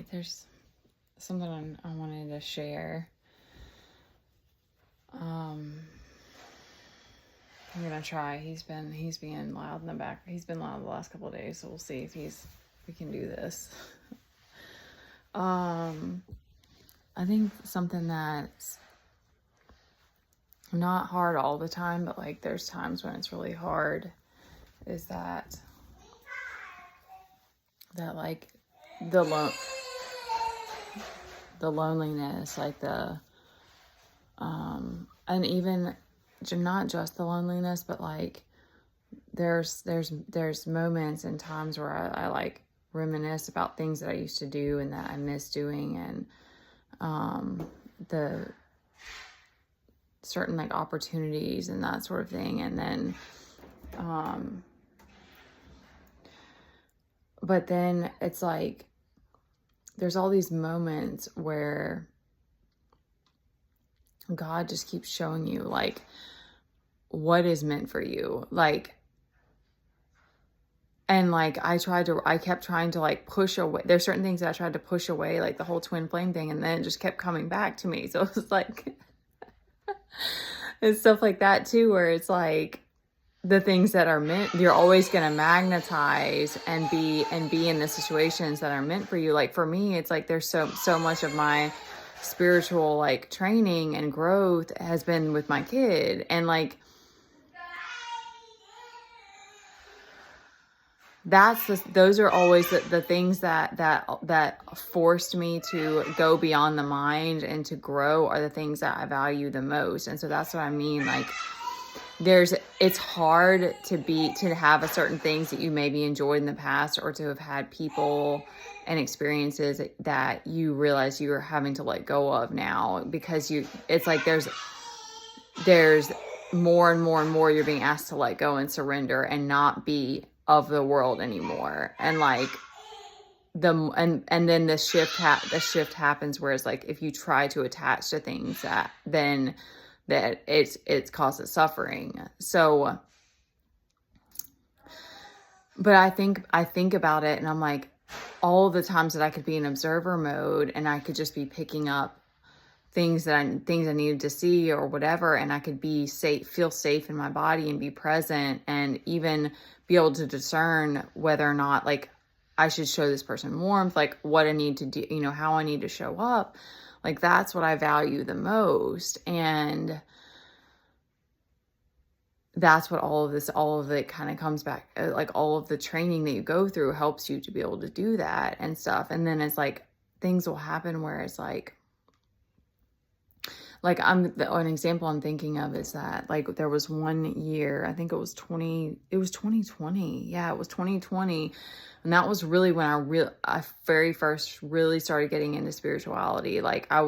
Okay, there's something I wanted to share. I'm gonna try. He's being loud in the back. He's been loud the last couple of days, so we'll see if we can do this. I think something that's not hard all the time, but like there's times when it's really hard, is that like the loneliness, like and even not just the loneliness, but like there's moments and times where I like reminisce about things that I used to do and that I miss doing, and the certain like opportunities and that sort of thing. And then but then it's like there's all these moments where God just keeps showing you like what is meant for you. Like, and like I kept trying to like push away. There's certain things that I tried to push away, like the whole twin flame thing, and then it just kept coming back to me. So it was like and stuff like that too, where it's like the things that are meant, you're always going to magnetize and be in the situations that are meant for you. Like for me, it's like there's so much of my spiritual like training and growth has been with my kid, and like those are always the things that forced me to go beyond the mind and to grow, are the things that I value the most. And so that's what I mean, like it's hard to have a certain things that you maybe enjoyed in the past, or to have had people and experiences that you realize you are having to let go of now, because it's like there's more and more and more you're being asked to let go and surrender and not be of the world anymore. And like and then the shift happens, where it's like if you try to attach to things that it causes suffering. So, but I think about it, and I'm like, all the times that I could be in observer mode and I could just be picking up things I needed to see or whatever, and I could be safe, feel safe in my body and be present, and even be able to discern whether or not like I should show this person warmth, like what I need to do, how I need to show up. Like that's what I value the most. And that's what all of it kind of comes back, like all of the training that you go through helps you to be able to do that and stuff. And then it's like things will happen where it's like an example I'm thinking of is that like there was one year, I think it was 2020. Yeah, it was 2020. And that was really when I very first really started getting into spirituality. Like I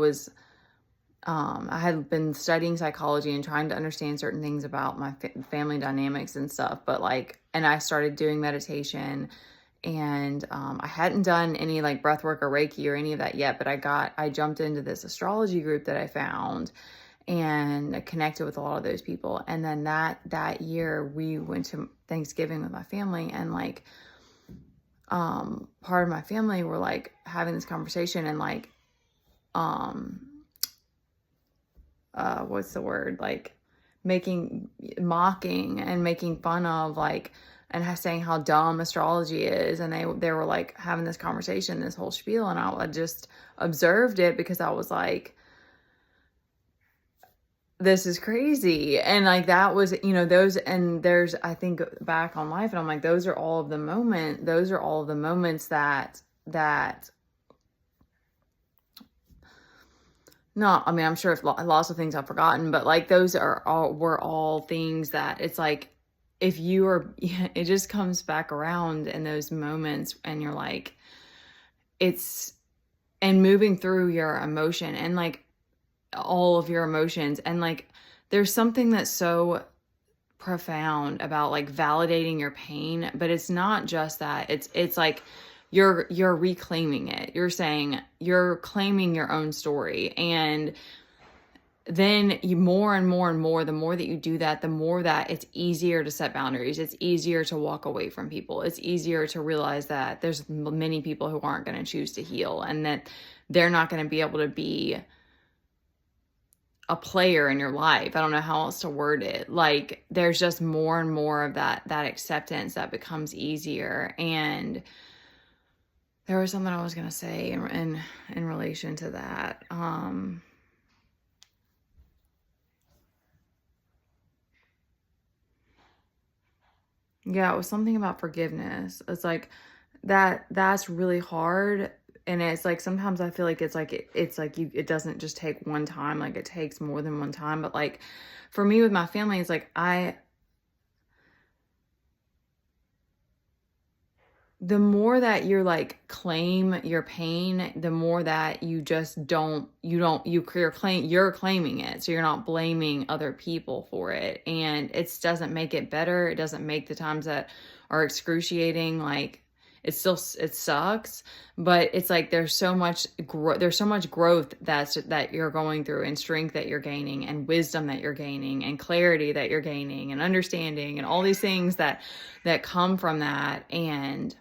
had been studying psychology and trying to understand certain things about my family dynamics and stuff, and I started doing meditation, and I hadn't done any like breath work or Reiki or any of that yet, but I jumped into this astrology group that I found and connected with a lot of those people. And then that year we went to Thanksgiving with my family, and like part of my family were like having this conversation and like what's the word, like mocking and making fun of like, and saying how dumb astrology is. And they were like having this conversation, this whole spiel, and I just observed it because I was like, this is crazy. And like that was, those, and there's, I think back on life and I'm like, those are all of the moments that no, I mean, I'm sure lots of things I've forgotten, but like those were all things that it's like, if you are, it just comes back around in those moments, and you're like, and moving through your emotion and like all of your emotions. And like, there's something that's so profound about like validating your pain, but it's not just that. It's like, you're reclaiming it. You're saying you're claiming your own story. And then you more and more and more, the more that you do that, the more that it's easier to set boundaries. It's easier to walk away from people. It's easier to realize that there's many people who aren't going to choose to heal, and that they're not going to be able to be a player in your life. I don't know how else to word it. Like, there's just more and more of that acceptance that becomes easier. And there was something I was going to say in relation to that. Yeah, it was something about forgiveness. It's like that's really hard. And it's like, sometimes I feel like it's like it doesn't just take one time, like it takes more than one time. But like for me with my family, it's like the more that you're like claim your pain, the more that you just you're claiming it. So you're not blaming other people for it. And it doesn't make it better. It doesn't make the times that are excruciating, like it sucks, but it's like there's so much growth that you're going through, and strength that you're gaining, and wisdom that you're gaining, and clarity that you're gaining, and understanding, and all these things that come from that. And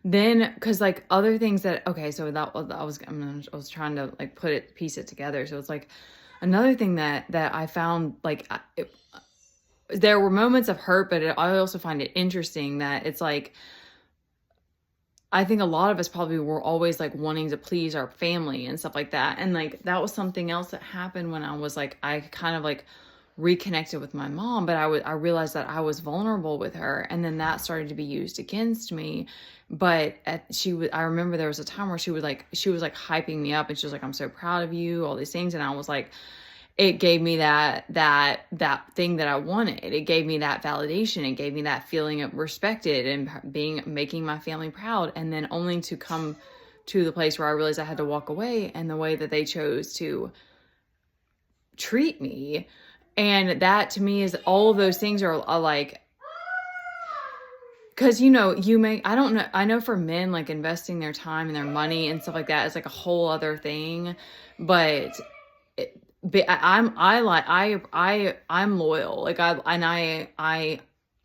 then, because like other things that, okay, so that was, I was trying to like piece it together. So it's like another thing that I found, like there were moments of hurt, but I also find it interesting that it's like, I think a lot of us probably were always like wanting to please our family and stuff like that. And like, that was something else that happened when I was like, I kind of like reconnected with my mom, but I realized that I was vulnerable with her, and then that started to be used against me. But I remember there was a time where she was like hyping me up, and she was like, I'm so proud of you, all these things. And I was like, it gave me that thing that I wanted. It gave me that validation. It gave me that feeling of respected and making my family proud. And then only to come to the place where I realized I had to walk away, and the way that they chose to treat me. And that to me is, all of those things are like, because, I don't know, I know for men, like investing their time and their money and stuff like that is like a whole other thing. But I'm loyal. Like I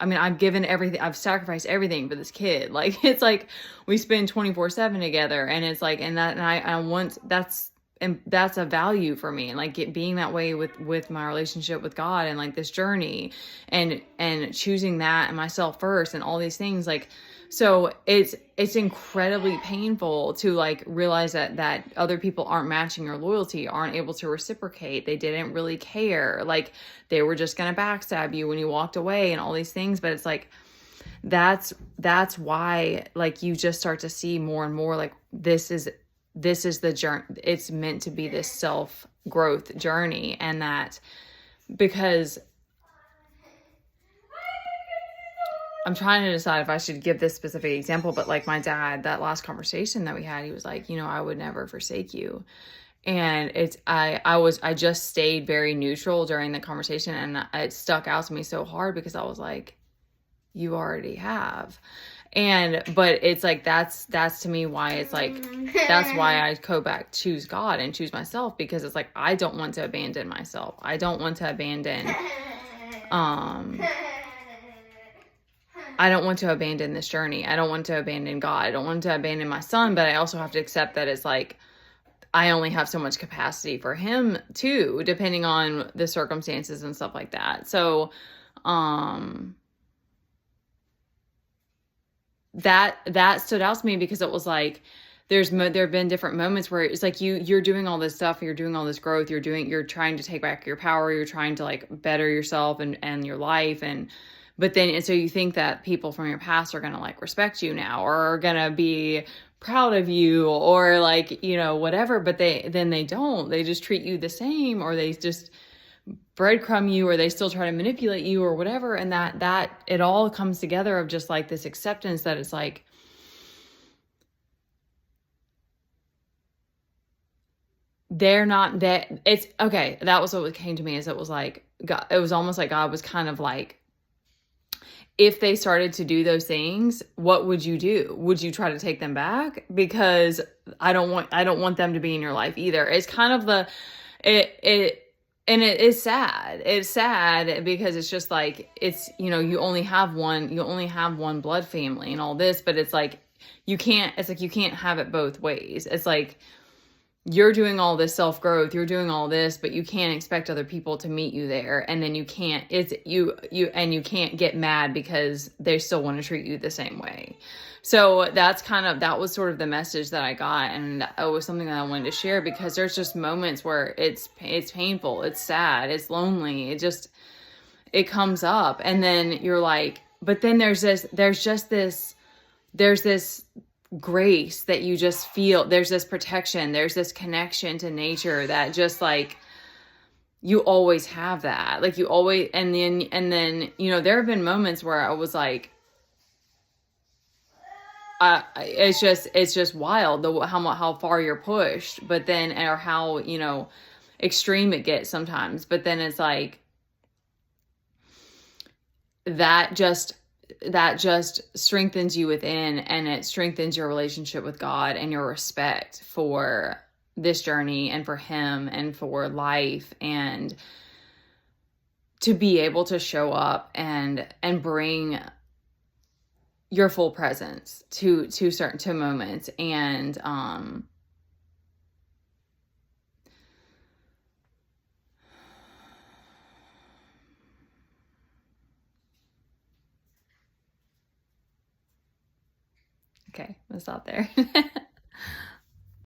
mean, I've given everything, I've sacrificed everything for this kid. Like, it's like we spend 24/7 together, and it's like, and I want, that's a value for me. And like being that way with my relationship with God, and like this journey, and choosing that and myself first, and all these things. Like, so it's incredibly painful to like realize that other people aren't matching your loyalty, aren't able to reciprocate. They didn't really care. Like, they were just going to backstab you when you walked away, and all these things. But it's like, that's why, like, you just start to see more and more, like, this is the journey. It's meant to be this self-growth journey. And that, because I'm trying to decide if I should give this specific example, but like my dad, that last conversation that we had, he was like, I would never forsake you. And I just stayed very neutral during the conversation, and it stuck out to me so hard, because I was like, you already have. But it's like, that's to me why it's like, that's why I choose God and choose myself, because it's like, I don't want to abandon myself. I don't want to abandon, I don't want to abandon this journey. I don't want to abandon God. I don't want to abandon my son, but I also have to accept that it's like, I only have so much capacity for him too, depending on the circumstances and stuff like that. So, that stood out to me, because it was like, there have been different moments where it's like you're doing all this stuff, you're doing all this growth, you're trying to take back your power, you're trying to like better yourself and your life, but then so you think that people from your past are going to like respect you now, or are going to be proud of you, or like, whatever, but they don't. They just treat you the same, or they just breadcrumb you, or they still try to manipulate you, or whatever. And that it all comes together of just like this acceptance that it's like, they're not that. It's okay. That was what came to me, is it was like God, it was almost like God was kind of like, if they started to do those things, what would you do? Would you try to take them back? Because I don't want them to be in your life either. It's kind of and it is sad. It's sad because it's just like, it's, you know, you only have one blood family and all this, but it's like, you can't have it both ways. It's like, you're doing all this self-growth, you're doing all this, but you can't expect other people to meet you there. And then you can't get mad because they still want to treat you the same way. So that was sort of the message that I got. And it was something that I wanted to share, because there's just moments where it's painful, it's sad, it's lonely. It comes up, and then you're like, but then there's this grace that you just feel. There's this protection, there's this connection to nature that just like, you always have that. Like you always, and then, you know, there have been moments where I was like, it's just wild how far you're pushed, but then, or how, you know, extreme it gets sometimes. But then it's like, that just strengthens you within, and it strengthens your relationship with God and your respect for this journey and for Him and for life, and to be able to show up and bring your full presence to certain moments. And okay, let's stop there.